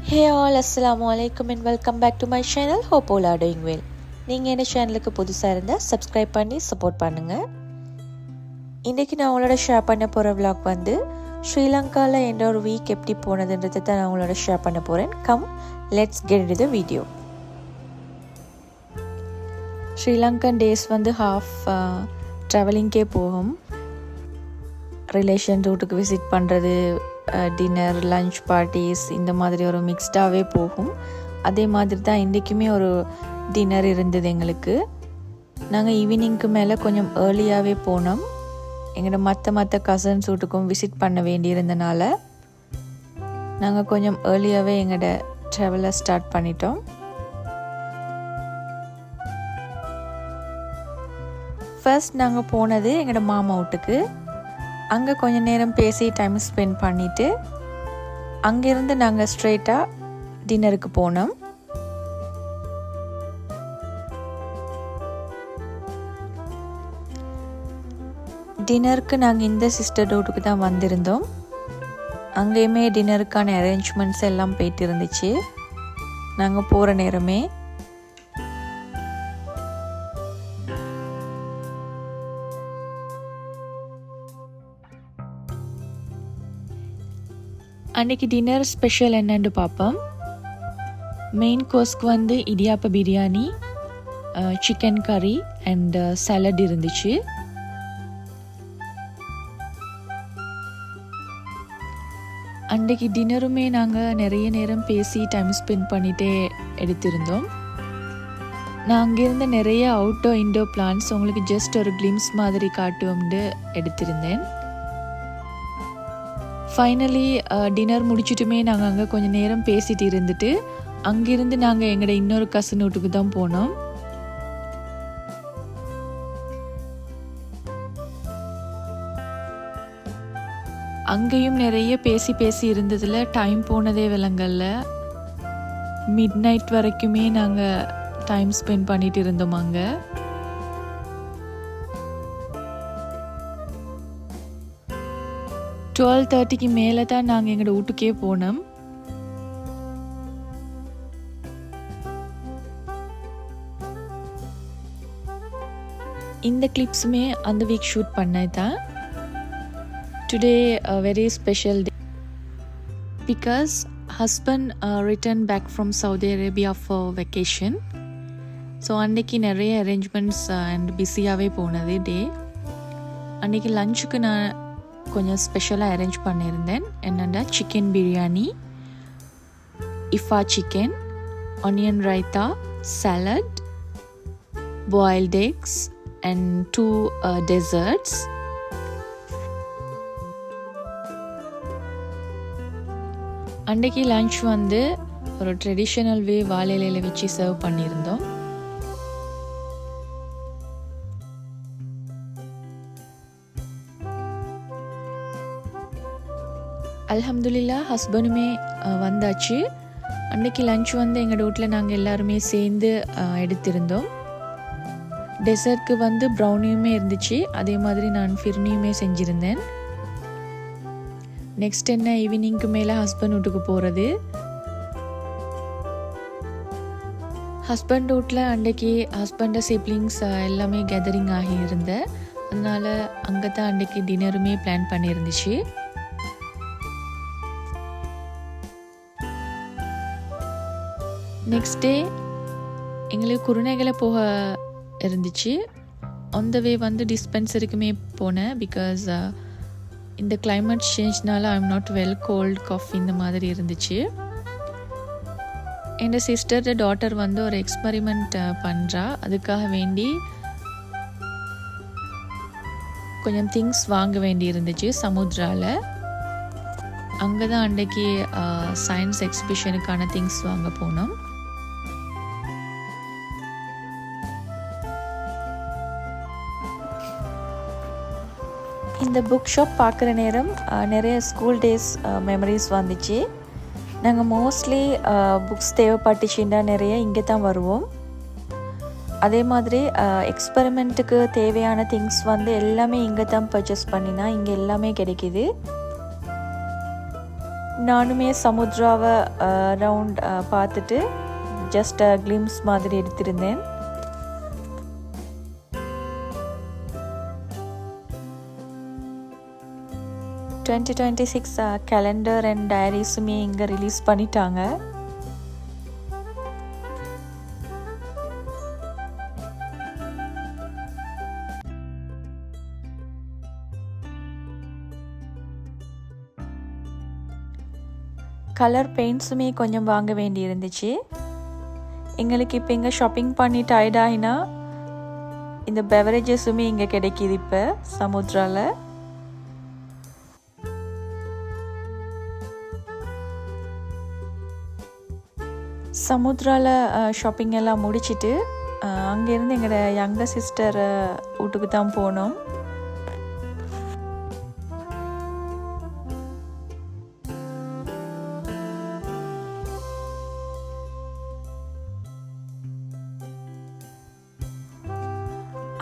Hey all, assalamu alaikum and welcome back to my channel. Hope all are doing well. நீங்கள் என்ன சேனலுக்கு புதுசாக இருந்தால் சப்ஸ்கிரைப் பண்ணி சப்போர்ட் பண்ணுங்கள். இன்றைக்கி நான் உங்களோட ஷேர் பண்ண போகிற vlog வந்து ஸ்ரீலங்காவில் எந்த ஒரு வீக் எப்படி போனதுன்றதை தான் நான் உங்களோட ஷேர் பண்ண போகிறேன். Come let's get into the video. Sri Lankan days வந்து ஹாஃப் ட்ராவலிங்கே போகும். ரிலேஷன் ரூட்டுக்கு விசிட் பண்ணுறது, டின்னர், லஞ்ச் பார்ட்டிஸ், இந்த மாதிரி ஒரு மிக்ஸ்டாகவே போகும். அதே மாதிரி தான் இன்றைக்குமே ஒரு டின்னர் இருந்தது எங்களுக்கு. நாங்கள் ஈவினிங்க்கு மேலே கொஞ்சம் ஏர்லியாகவே போனோம். எங்களோட மற்ற கசின்ஸ் வீட்டுக்கும் விசிட் பண்ண வேண்டியிருந்தனால நாங்கள் கொஞ்சம் ஏர்லியாகவே எங்களோட ட்ராவலை ஸ்டார்ட் பண்ணிட்டோம். ஃபர்ஸ்ட் நாங்கள் போனது எங்களோட மாமா வீட்டுக்கு. அங்கே கொஞ்சம் நேரம் பேசி டைம் ஸ்பெண்ட் பண்ணிவிட்டு அங்கேருந்து நாங்கள் ஸ்ட்ரெயிட்டாக டின்னருக்கு போனோம். டின்னருக்கு நாங்கள் இந்த சிஸ்டர் வீட்டுக்கு தான் வந்திருந்தோம். அங்கேயுமே டின்னருக்கான அரேஞ்ச்மெண்ட்ஸ் எல்லாம் போயிட்டு இருந்துச்சு நாங்கள் போகிற நேரமே. அன்றைக்கி டின்னர் ஸ்பெஷல் என்னன்னு பார்ப்போம். மெயின் கோர்ஸ்க்கு வந்து இடியாப்ப பிரியாணி, சிக்கன் கறி அண்ட் சாலட் இருந்துச்சு. அன்றைக்கி டின்னருமே நாங்கள் நிறைய நேரம் பேசி டைம் ஸ்பெண்ட் பண்ணிகிட்டே எடுத்திருந்தோம். நான் அங்கேருந்து நிறைய அவுட்டோ இன்டோ பிளான்ஸ் உங்களுக்கு ஜஸ்ட் ஒரு கிளிம்ஸ் மாதிரி காட்டுவோம்னு எடுத்திருந்தேன். ஃபைனலி டின்னர் முடிச்சுட்டுமே நாங்கள் அங்கே கொஞ்சம் நேரம் பேசிட்டு இருந்துட்டு அங்கேருந்து நாங்கள் எங்களோட இன்னொரு கசின் வீட்டுக்கு தான் போனோம். அங்கேயும் நிறைய பேசி இருந்ததில் டைம் போனதே விளங்கல்ல. மிட் நைட் வரைக்குமே நாங்கள் டைம் ஸ்பெண்ட் பண்ணிட்டு இருந்தோம் அங்கே. 12:30க்கு மேலே தான் நாங்கள் எங்களோட வீட்டுக்கே போனோம். இந்த கிளிப்ஸுமே அந்த வீக் ஷூட் பண்ணது தான். Today very special day because husband return back from Saudi Arabia for vacation. So அன்றைக்கி நிறைய அரேஞ்ச்மெண்ட்ஸ் அண்ட் பிஸியாகவே போனது டே. அன்றைக்கி லஞ்சுக்கு நான் கொஞ்சம் ஸ்பெஷலாக அரேஞ்ச் பண்ணியிருந்தேன். என்னென்னா சிக்கன் பிரியாணி, இஃபா chicken, onion raita, salad, boiled eggs and 2 desserts. அன்றைக்கி லஞ்ச் வந்து ஒரு ட்ரெடிஷ்னல் வே வாழை இலையில வச்சு சர்வ் பண்ணியிருந்தோம். அல்ஹம்துலில்லா ஹஸ்பண்டுமே வந்தாச்சு. அன்றைக்கி லஞ்ச் வந்து எங்கள் வீட்டில் நாங்கள் எல்லாருமே சேர்ந்து எடுத்திருந்தோம். டெசர்ட்க்கு வந்து ப்ரௌனியுமே இருந்துச்சு. அதே மாதிரி நான் ஃபிர்னியுமே செஞ்சுருந்தேன். நெக்ஸ்ட் என்ன, ஈவினிங்க்கு மேலே ஹஸ்பண்ட் வீட்டுக்கு போகிறது. ஹஸ்பண்ட் வீட்டில் அன்றைக்கி ஹஸ்பண்ட சிப்ளிங்ஸ் எல்லாமே கேதரிங் ஆகி இருந்தேன். அதனால் அங்கே தான் அன்றைக்கி டின்னருமே பிளான் பண்ணியிருந்துச்சு. நெக்ஸ்ட் டே எங்களுக்கு குருநேகலை போக இருந்துச்சு. ஆன் த வே வந்து டிஸ்பென்சரிக்குமே போனேன். பிகாஸ் இந்த கிளைமேட் சேஞ்ச்னால I am not well, cold, cough இந்த மாதிரி இருந்துச்சு. என் சிஸ்டர் டாட்டர் வந்து ஒரு எக்ஸ்பெரிமெண்ட் பண்ணுறா. அதுக்காக வேண்டி கொஞ்சம் திங்ஸ் வாங்க வேண்டி இருந்துச்சு சமுத்ராவில். அங்கே தான் அன்றைக்கி சயின்ஸ் எக்ஸிபிஷனுக்கான திங்ஸ் வாங்க போனோம். இந்த புக் ஷாப் பார்க்குற நேரம் நிறைய ஸ்கூல் டேஸ் மெமரிஸ் வந்துச்சு. நாங்கள் மோஸ்ட்லி புக்ஸ் தேவைப்பட்டுச்சுன்னா நிறைய இங்கே தான் வருவோம். அதே மாதிரி எக்ஸ்பெரிமெண்ட்டுக்கு தேவையான திங்ஸ் வந்து எல்லாமே இங்கே தான் பர்ச்சேஸ் பண்ணினா இங்கே எல்லாமே கிடைக்கிது. நானுமே சமுத்ராவை ரவுண்ட் பார்த்துட்டு ஜஸ்ட் கிளிம்ஸ் மாதிரி எடுத்திருந்தேன். கேலண்டர் அண்ட் டைரிஸுமே இங்கே ரிலீஸ் பண்ணிட்டாங்க. கலர் பெயிண்ட்ஸுமே கொஞ்சம் வாங்க வேண்டி இருந்துச்சு. எங்களுக்கு இப்போ இங்கே ஷாப்பிங் பண்ணி டயர்டாகினா இந்த பெவரேஜஸுமே இங்கே கிடைக்கிது. இப்போ சமுத்ராவில் ஷாப்பிங் எல்லாம் முடிச்சுட்டு அங்கேருந்து எங்களோட யங்கர் சிஸ்டர் வீட்டுக்கு தான் போனோம்.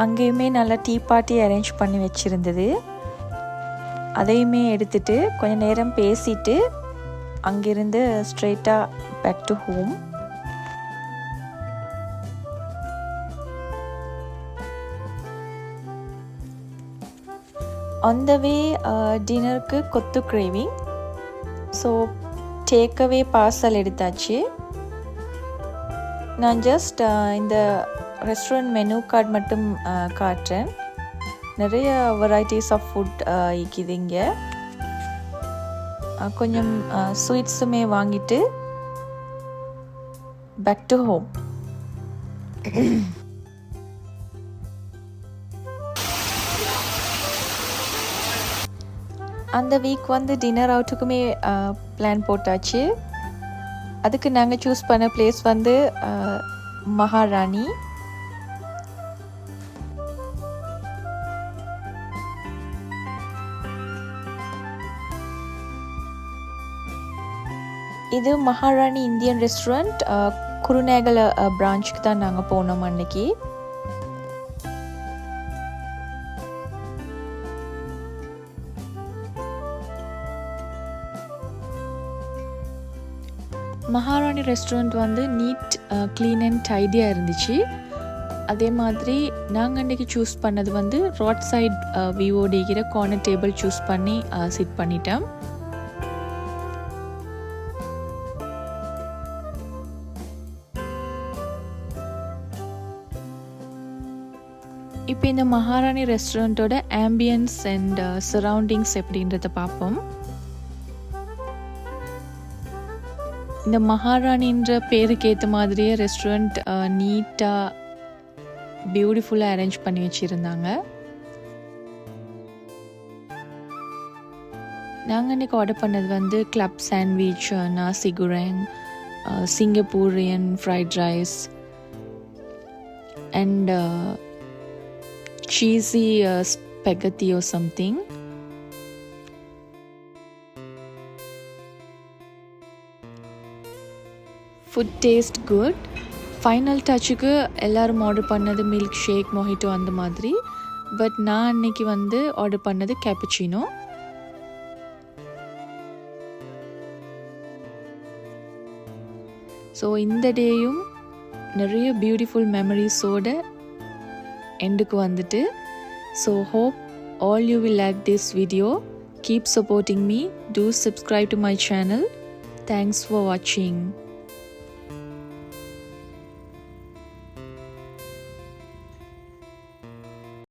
அங்கேயுமே நல்லா டீ பார்ட்டி அரேஞ்ச் பண்ணி வச்சுருந்தது. அதையுமே எடுத்துட்டு கொஞ்சம் நேரம் பேசிட்டு அங்கேருந்து ஸ்ட்ரெயிட்டாக back to home. On the way டின்னருக்கு கொத்து கிரேவிங். ஸோ டேக்அவே பார்சல் எடுத்தாச்சு. நான் ஜஸ்ட் இந்த ரெஸ்டாரண்ட் மெனு கார்டு மட்டும் காட்டுறேன். நிறைய வெரைட்டிஸ் ஆஃப் ஃபுட் இருக்குது இங்கே. கொஞ்சம் ஸ்வீட்ஸுமே வாங்கிட்டு பேக் டு ஹோம். அந்த வீக் வந்து டின்னர் அவுட்டுக்குமே பிளான் போட்டாச்சு. அதுக்கு நாங்கள் சூஸ் பண்ண பிளேஸ் வந்து மகாராணி. இது மகாராணி இந்தியன் ரெஸ்டாரண்ட் குருநேகல் பிரான்ச்சுக்கு தான் நாங்கள் போனோம் அன்னைக்கு. மகாராணி ரெஸ்டாரண்ட் வந்து நீட் க்ளீன் அண்ட் டைடியாக இருந்துச்சு. அதே மாதிரி நாங்கள் அன்றைக்கி சூஸ் பண்ணது வந்து ரோட் சைட் வியூவோட இருக்கிற கார்னர் டேபிள் சூஸ் பண்ணி சிட் பண்ணிட்டோம். இப்போ இந்த மகாராணி ரெஸ்டாரண்ட்டோட ஆம்பியன்ஸ் அண்ட் சரௌண்டிங்ஸ் எப்படின்றத பார்ப்போம். இந்த மகாராணின்ற பேருக்கு ஏற்ற மாதிரியே ரெஸ்டாரண்ட் நீட்டாக பியூட்டிஃபுல்லாக அரேஞ்ச் பண்ணி வச்சுருந்தாங்க. நாங்கள் இன்றைக்கி ஆர்டர் பண்ணது வந்து club sandwich, nasi goreng, Singaporean fried rice and cheesy spaghetti or something. Food taste good. Final touchக்கு எல்லாரும் ஆர்டர் பண்ணது மில்க் ஷேக், மொஹிட்டோ அந்த மாதிரி. பட் நான் அன்னைக்கு வந்து ஆர்டர் பண்ணது கேப்புச்சினோ. ஸோ இந்த டேயும் நிறைய பியூட்டிஃபுல் மெமரிஸோட எண்டுக்கு வந்துட்டு. So hope all you will like this video. Keep supporting me. Do subscribe to my channel. Thanks for watching.